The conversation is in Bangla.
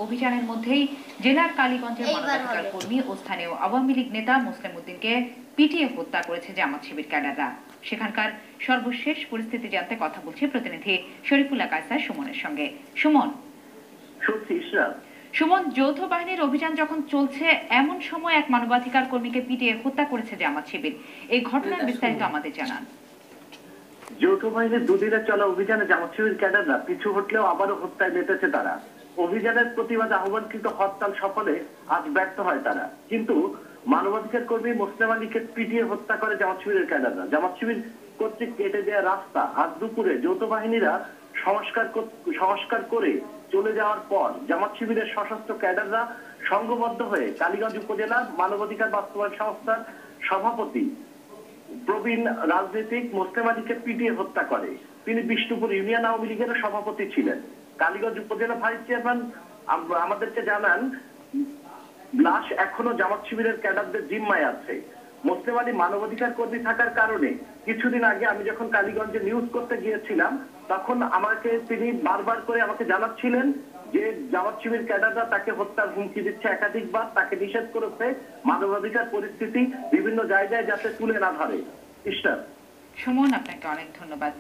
অভিযানের মধ্যেই জেলার কালীগঞ্জের মানবাধিকার কর্মী ও স্থানীয় আওয়ামী লীগ নেতা মুসলিম উদ্দিনকে পিটিয়ে হত্যা করেছে জামাত শিবির ক্যাডাররা। সেখানকার সর্বশেষ পরিস্থিতি জানতে কথা বলছি প্রতিনিধি শরীফুল্লাহ কায়সার সুমনের সঙ্গে। সুমন, যৌথ বাহিনীর অভিযান যখন চলছে এমন সময় এক মানবাধিকার কর্মীকে পিটিয়ে হত্যা করেছে জামাত শিবির, এই ঘটনার বিস্তারিত আমাদের জানান। যৌথ বাহিনীর দুদিনে চলা অভিযানে জামাত শিবির ক্যাডাররা পিছু হটলেও আবারও হত্যায় মেতেছে তারা। অভিযানের প্রতিবাদে আহ্বানকৃত হরতাল সফলে আজ ব্যর্থ হয় তারা, কিন্তু মানবাধিকার কর্মী মুসলিম আলীকে পিটিয়ে হত্যা করে জামাত শিবিরের ক্যাডাররা। জামাত শিবির কর্তৃক কেটে দেওয়া রাস্তা আজ দুপুরে যৌথ বাহিনীরা সংস্কার করে চলে যাওয়ার পর জামাত শিবিরের সশস্ত্র ক্যাডাররা সংঘবদ্ধ হয়ে কালীগঞ্জ উপজেলা মানবাধিকার বাস্তবায়ন সংস্থার সভাপতি প্রবীণ রাজনীতিক মুসলিম আলীকে পিটিয়ে হত্যা করে। তিনি বিষ্ণুপুর ইউনিয়ন আওয়ামী লীগের সভাপতি ছিলেন। কালীগঞ্জ উপজেলা ভাইস চেয়ারম্যান আমাদেরকে জানান, লাশ এখনো জামাত শিবিরের ক্যাডারদের জিম্মায় আছে। মুসলিম আলী মানবাধিকার কর্মী থাকার কারণে কিছুদিন আগে আমি যখন কালীগঞ্জে নিউজ করতে গিয়েছিলাম তখন তিনি বারবার করে আমাকে জানাচ্ছিলেন যে জামাত শিবির ক্যাডাররা তাকে হত্যার হুমকি দিচ্ছে, একাধিকবার তাকে নিষেধ করেছে মানবাধিকার পরিস্থিতি বিভিন্ন জায়গায় যাতে তুলে না ধরে। সুমন, আপনাকে অনেক ধন্যবাদ।